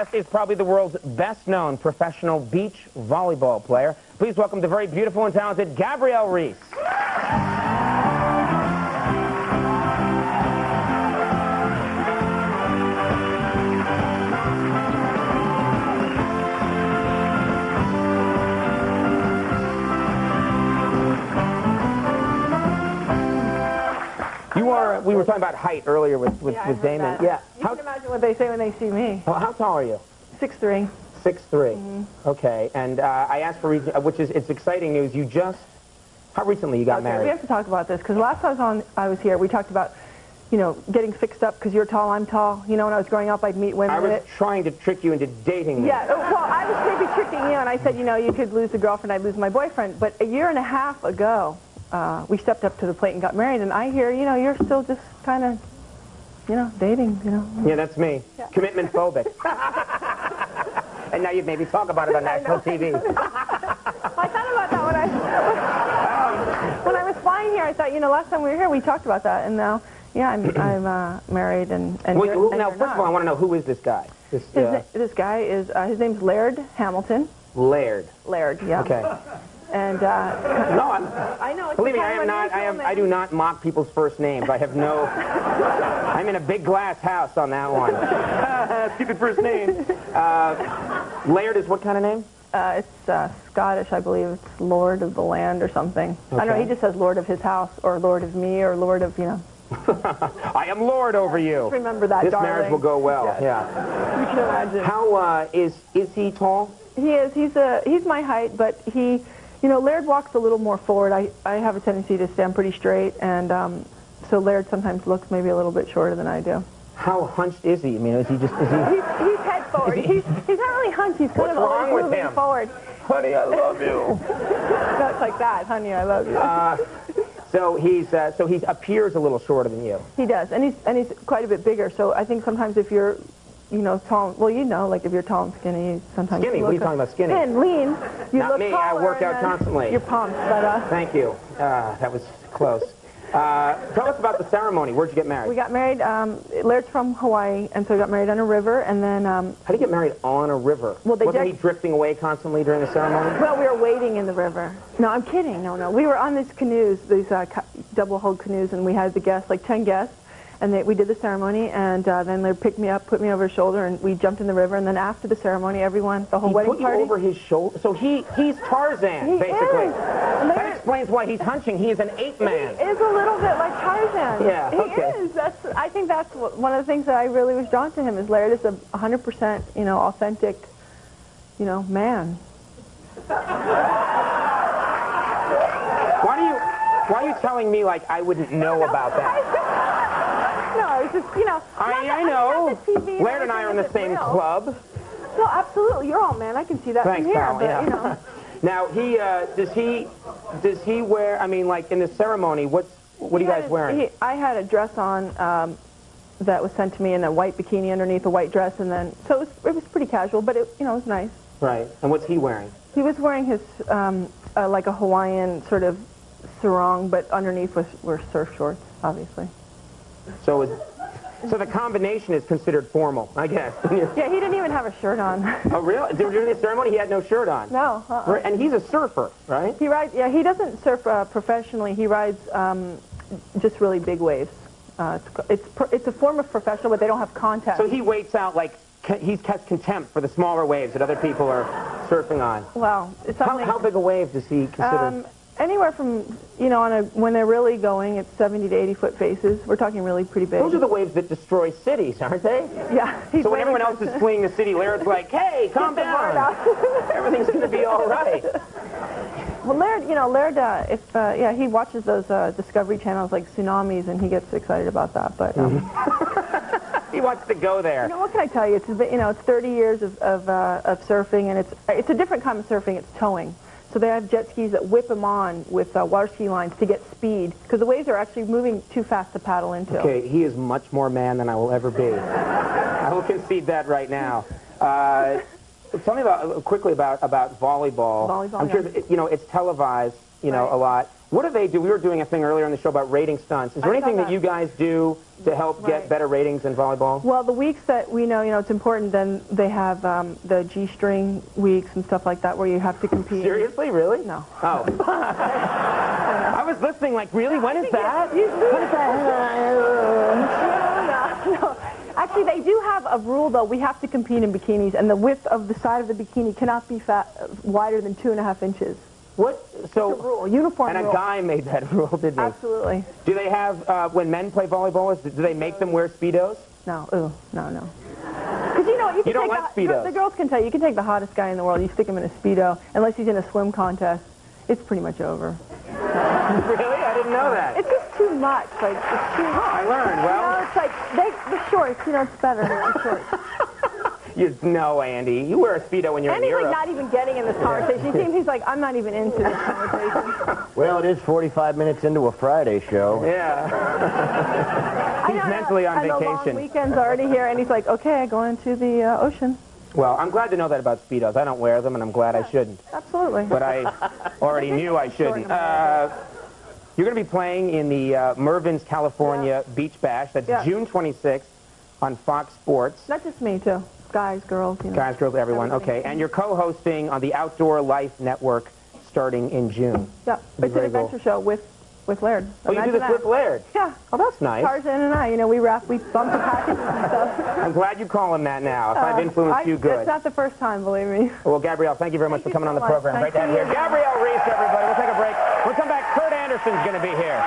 guest is probably the world's best-known professional beach volleyball player. Please welcome the very beautiful and talented Gabrielle Reece. We were talking about height earlier with Damon. Yeah. You can imagine what they say when they see me. Well, how tall are you? 6'3". 6'3". Mm-hmm. Okay. And I asked for reason, it's exciting news. How recently you got married? We have to talk about this because last time I was here, we talked about, getting fixed up because you're tall, I'm tall. When I was growing up, I'd meet women. I was trying to trick you into dating me. Yeah. Well, I was maybe tricking you, and I said, you could lose the girlfriend, I'd lose my boyfriend. But a year and a half ago, we stepped up to the plate and got married, and I hear, you're still just kind of, dating, Yeah, that's me. Yeah. Commitment phobic. And now you'd maybe talk about it on national TV. I thought about that when I was flying here. I thought, last time we were here, we talked about that, and now, yeah, I'm married, and well, now, first of all, I want to know, who is this guy? This guy is, his name's Laird Hamilton. Laird. Laird, yeah. Okay. And no, I know. Believe me, I do not mock people's first names. I have no. I'm in a big glass house on that one. Stupid first name. Laird is what kind of name? It's Scottish, I believe. It's Lord of the Land or something. Okay. I don't know. He just says Lord of his house, or Lord of me, or Lord of I am Lord over you. Just remember that. This darling. marriage will go well. Yes. Yeah. You can imagine. How is he tall? He is. He's my height, but he. Laird walks a little more forward. I have a tendency to stand pretty straight, and so Laird sometimes looks maybe a little bit shorter than I do. How hunched is he? I mean, is he? He's head forward. He's not really hunched. He's kind of always moving forward. Honey, I love you. No, it's like that. Honey, I love you. So he appears a little shorter than you. He does, and he's quite a bit bigger. So I think sometimes if you're tall. Well, like if you're tall and skinny, sometimes. Skinny? What are you talking about, skinny? Thin, lean. You Not look me. taller, I work out constantly. You're pumped, but. Thank you. That was close. Tell us about the ceremony. Where'd you get married? We got married. Laird's from Hawaii, and so we got married on a river, and then. How do you get married on a river? Well, wasn't he drifting away constantly during the ceremony? Well, we were wading in the river. No, I'm kidding. No. We were on these canoes, these double-hulled canoes, and we had the guests, like 10 guests. And we did the ceremony, and then they picked me up, put me over his shoulder, and we jumped in the river. And then after the ceremony, the whole wedding party. He put you over his shoulder? So he's Tarzan, basically. That explains why he's hunching. He is an ape man. He is a little bit like Tarzan. Yeah, okay. He is. I think that's one of the things that I really was drawn to him, is Laird is a 100%, authentic, man. Why are you telling me like I wouldn't know about that? No, it's just, I know. Laird and I are in the same club. No, absolutely. You're all man. I can see that from here. Pal, but, yeah. Now, does he wear, I mean, like, in the ceremony, what are you guys wearing? I had a dress on that was sent to me, and a white bikini underneath a white dress, and then, so it was pretty casual, but it was nice. Right. And what's he wearing? He was wearing his, like a Hawaiian sort of sarong, but underneath were surf shorts, obviously. So the combination is considered formal, I guess. Yeah, he didn't even have a shirt on. Oh, really? During the ceremony, he had no shirt on? No. And he's a surfer, right? He rides, yeah, he doesn't surf professionally. He rides just really big waves. It's a form of professional, but they don't have contact. So he waits out, like, he has contempt for the smaller waves that other people are surfing on. Well, it's something. How big a wave does he consider? Anywhere from, when they're really going, it's 70 to 80-foot faces. We're talking really pretty big. Those are the waves that destroy cities, aren't they? Yeah. So when everyone else is fleeing the city, Laird's like, hey, calm down. Everything's going to be all right. Well, Laird, he watches those Discovery channels like tsunamis, and he gets excited about that. But he wants to go there. What can I tell you? It's 30 years of surfing, and it's a different kind of surfing. It's towing. So they have jet skis that whip them on with water ski lines to get speed, because the waves are actually moving too fast to paddle into. Okay, he is much more man than I will ever be. I will concede that right now. Tell me quickly about volleyball. Volleyball, I'm sure that, it's televised, a lot. What do they do? We were doing a thing earlier in the show about rating stunts. Is there anything that you guys do to help get better ratings in volleyball? Well, the weeks that we know, it's important, then they have the G-string weeks and stuff like that where you have to compete. Seriously? Really? No. Oh. I was listening like, really? When is that? What is that? No. Actually, they do have a rule, though. We have to compete in bikinis, and the width of the side of the bikini cannot be wider than 2.5 inches. What? So, it's a rule, uniform and rule. a guy made that rule, didn't he? Absolutely. Do they have, when men play volleyball, do they make them wear Speedos? No. Ooh, no. Because, you don't like Speedos. The girls can tell you can take the hottest guy in the world, you stick him in a Speedo, unless he's in a swim contest, it's pretty much over. Really? I didn't know that. It's just too much. Like, it's too much. I learned. Well, it's like, the shorts, it's better than the shorts. No, Andy. You wear a Speedo when you're in Europe. Andy's like not even getting in this conversation. He's like, I'm not even into this conversation. Well, it is 45 minutes into a Friday show. Yeah. He's mentally on vacation. The long weekend's already here, and he's like, okay, going to the ocean. Well, I'm glad to know that about Speedos. I don't wear them, and I'm glad I shouldn't. Absolutely. But I already knew I shouldn't. You're going to be playing in the Mervyn's, California Beach Bash. That's June 26th on Fox Sports. Not just me, too. Guys, girls, Guys, girls, everyone. Okay, and you're co-hosting on the Outdoor Life Network starting in June. Yeah, it's an adventure show with Laird. Oh, you do this with Laird? Yeah. Oh, that's nice. Tarzan and I, we bump the packages and stuff. I'm glad you call him that now. If I've influenced you, good. It's not the first time, believe me. Well, Gabrielle, thank you very much for coming on the program. Great to have you here. Gabrielle Reece, everybody. We'll take a break. We'll come back. Kurt Anderson's going to be here.